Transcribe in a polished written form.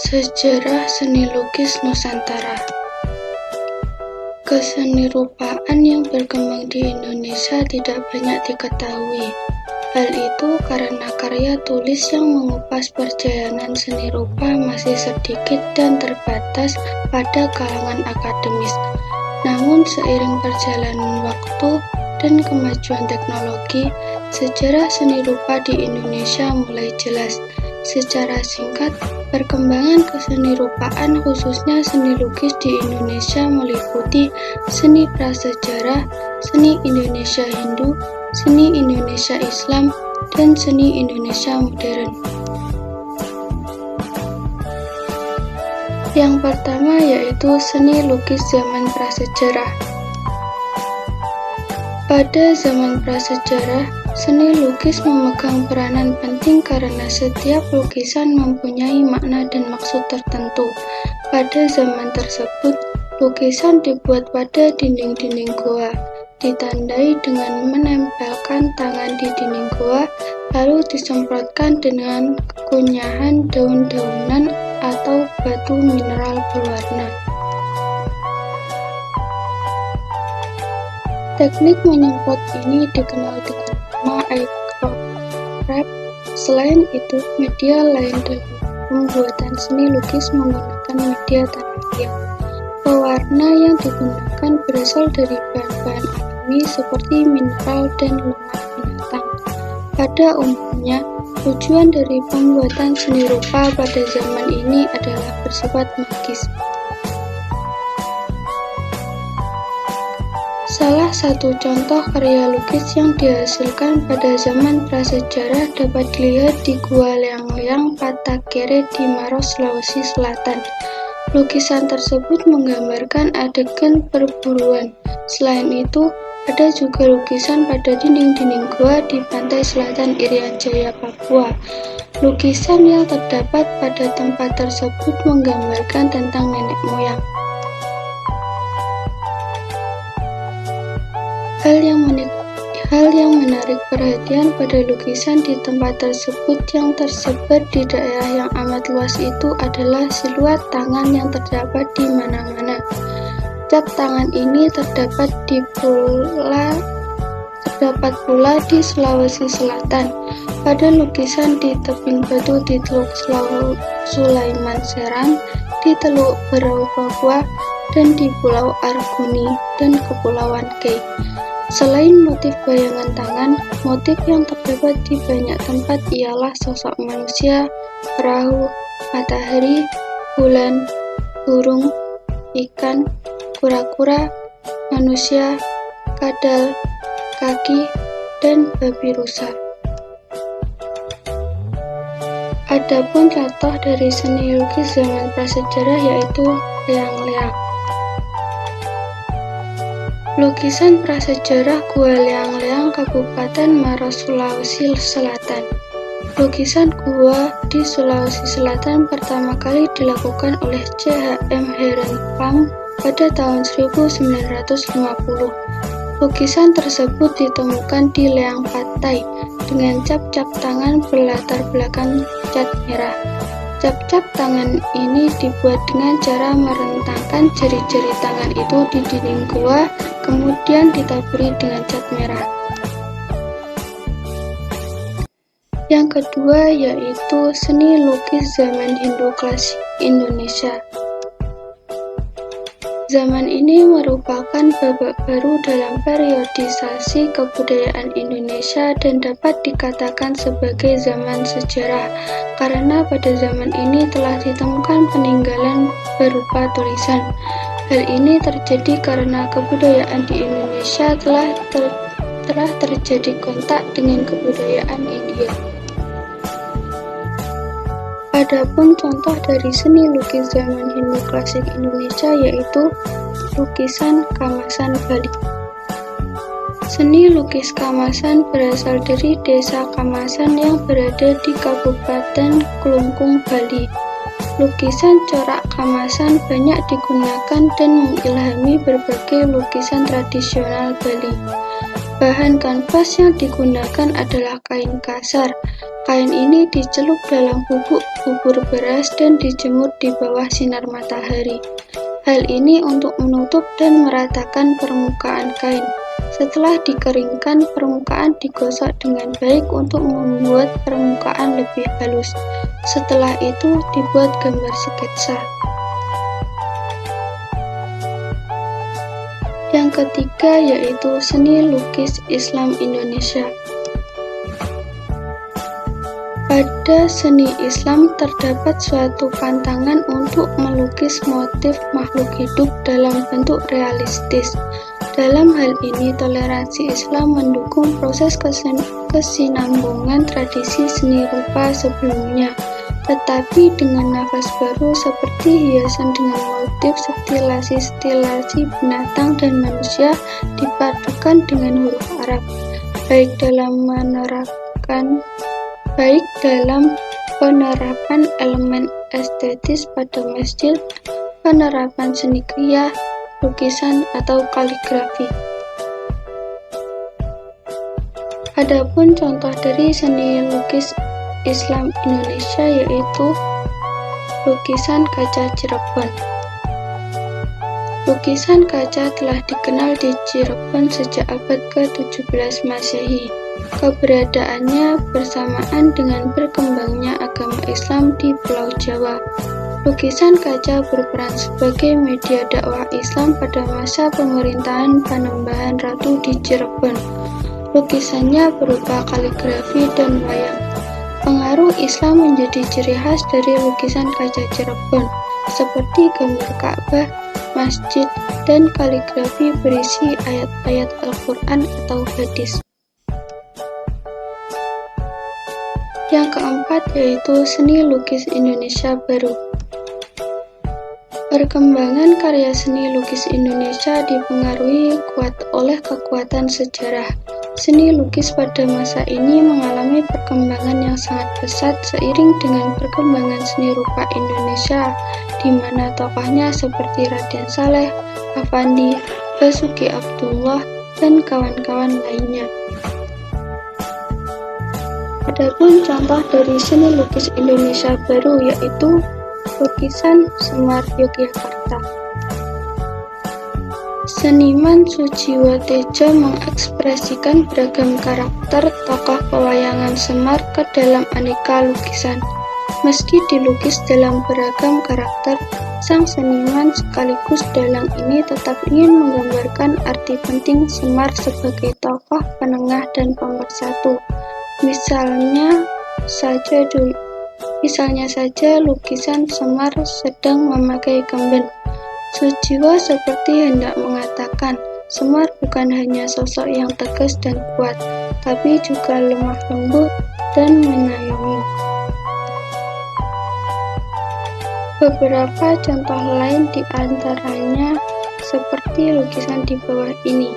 Sejarah seni lukis Nusantara. Kesenirupaan yang berkembang di Indonesia tidak banyak diketahui. Hal itu karena karya tulis yang mengupas perjalanan seni rupa masih sedikit dan terbatas pada kalangan akademis. Namun seiring perjalanan waktu dan kemajuan teknologi, sejarah seni rupa di Indonesia mulai jelas. Secara singkat, perkembangan kesenirupaan khususnya seni lukis di Indonesia meliputi seni prasejarah, seni Indonesia Hindu, seni Indonesia Islam, dan seni Indonesia modern. Yang pertama yaitu seni lukis zaman prasejarah. Pada zaman prasejarah, seni lukis memegang peranan penting karena setiap lukisan mempunyai makna dan maksud tertentu. Pada zaman tersebut, lukisan dibuat pada dinding-dinding goa, ditandai dengan menempelkan tangan di dinding goa, lalu disemprotkan dengan kekunyahan daun-daunan atau batu mineral berwarna. Teknik menyemprot ini dikenal dengan nama aircraft. Selain itu, media lain dalam pembuatan seni lukis menggunakan media tanah liat. Pewarna yang digunakan berasal dari bahan-bahan alami seperti mineral dan lemak binatang. Pada umumnya, tujuan dari pembuatan seni rupa pada zaman ini adalah bersifat magis. Salah satu contoh karya lukis yang dihasilkan pada zaman prasejarah dapat dilihat di Gua Leang-Leang Patakere di Maros, Sulawesi Selatan. Lukisan tersebut menggambarkan adegan perburuan. Selain itu, ada juga lukisan pada dinding-dinding gua di pantai selatan Irian Jaya, Papua. Lukisan yang terdapat pada tempat tersebut menggambarkan tentang nenek moyang. Hal yang menarik perhatian pada lukisan di tempat tersebut yang tersebar di daerah yang amat luas itu adalah siluet tangan yang terdapat di mana-mana. Cap tangan ini terdapat pula di Sulawesi Selatan, pada lukisan di tebing batu di Teluk Sulaiman Serang, di Teluk Berau Papua, dan di Pulau Arguni dan Kepulauan Kei. Selain motif bayangan tangan, motif yang terdapat di banyak tempat ialah sosok manusia, perahu, matahari, bulan, burung, ikan, kura-kura, manusia, kadal, kaki, dan babi rusa. Adapun contoh dari seni lukis zaman prasejarah yaitu Leang-Leang. Lukisan prasejarah Gua Leang-Leang, Kabupaten Maros, Sulawesi Selatan. Lukisan gua di Sulawesi Selatan pertama kali dilakukan oleh C.H.M. Herentpam pada tahun 1950. Lukisan tersebut ditemukan di Leang Patai dengan cap-cap tangan berlatar belakang cat merah. Cap-cap tangan ini dibuat dengan cara merentangkan jari-jari tangan itu di dinding gua, kemudian ditaburi dengan cat merah. Yang kedua yaitu seni lukis zaman Hindu klasik Indonesia. Zaman ini merupakan babak baru dalam periodisasi kebudayaan Indonesia dan dapat dikatakan sebagai zaman sejarah, karena pada zaman ini telah ditemukan peninggalan berupa tulisan. Hal ini terjadi karena kebudayaan di Indonesia telah terjadi kontak dengan kebudayaan India. Adapun contoh dari seni lukis zaman Hindu klasik Indonesia yaitu lukisan Kamasan Bali. Seni lukis Kamasan berasal dari desa Kamasan yang berada di Kabupaten Klungkung, Bali. Lukisan corak Kamasan banyak digunakan dan mengilhami berbagai lukisan tradisional Bali. Bahan kanvas yang digunakan adalah kain kasar. Kain ini dicelup dalam bubuk bubur beras dan dijemur di bawah sinar matahari. Hal ini untuk menutup dan meratakan permukaan kain. Setelah dikeringkan, permukaan digosok dengan baik untuk membuat permukaan lebih halus. Setelah itu, dibuat gambar sketsa. Yang ketiga yaitu seni lukis Islam Indonesia. Pada seni Islam terdapat suatu pantangan untuk melukis motif makhluk hidup dalam bentuk realistis. Dalam hal ini, toleransi Islam mendukung proses kesinambungan tradisi seni rupa sebelumnya, tetapi dengan nafas baru seperti hiasan dengan motif stilasi binatang dan manusia dipadukan dengan huruf Arab, baik dalam penerapan elemen estetis pada masjid, penerapan seni kriya, lukisan, atau kaligrafi. Adapun contoh dari seni lukis Islam Indonesia yaitu lukisan kaca Cirebon. Lukisan kaca telah dikenal di Cirebon sejak abad ke-17 Masehi. Keberadaannya bersamaan dengan berkembangnya agama Islam di Pulau Jawa. Lukisan kaca berperan sebagai media dakwah Islam pada masa pemerintahan Panembahan Ratu di Cirebon. Lukisannya berupa kaligrafi dan wayang. Pengaruh Islam menjadi ciri khas dari lukisan kaca Cirebon, seperti gambar Ka'bah, masjid, dan kaligrafi berisi ayat-ayat Al-Quran atau hadis. Yang keempat yaitu seni lukis Indonesia baru. Perkembangan karya seni lukis Indonesia dipengaruhi kuat oleh kekuatan sejarah. Seni lukis pada masa ini mengalami perkembangan yang sangat pesat seiring dengan perkembangan seni rupa Indonesia, di mana tokohnya seperti Raden Saleh, Affandi, Basuki Abdullah, dan kawan-kawan lainnya. Adapun contoh dari seni lukis Indonesia baru yaitu lukisan Semar Yogyakarta. Seniman Sujiwo Tejo mengekspresikan beragam karakter tokoh pewayangan Semar ke dalam aneka lukisan. Meski dilukis dalam beragam karakter, sang seniman sekaligus dalang ini tetap ingin menggambarkan arti penting Semar sebagai tokoh penengah dan pemersatu. Misalnya saja lukisan Semar sedang memakai kemben. Sujiwo seperti hendak mengatakan, Semar bukan hanya sosok yang tegas dan kuat, tapi juga lemah lembut dan menyayangi. Beberapa contoh lain di antaranya seperti lukisan di bawah ini.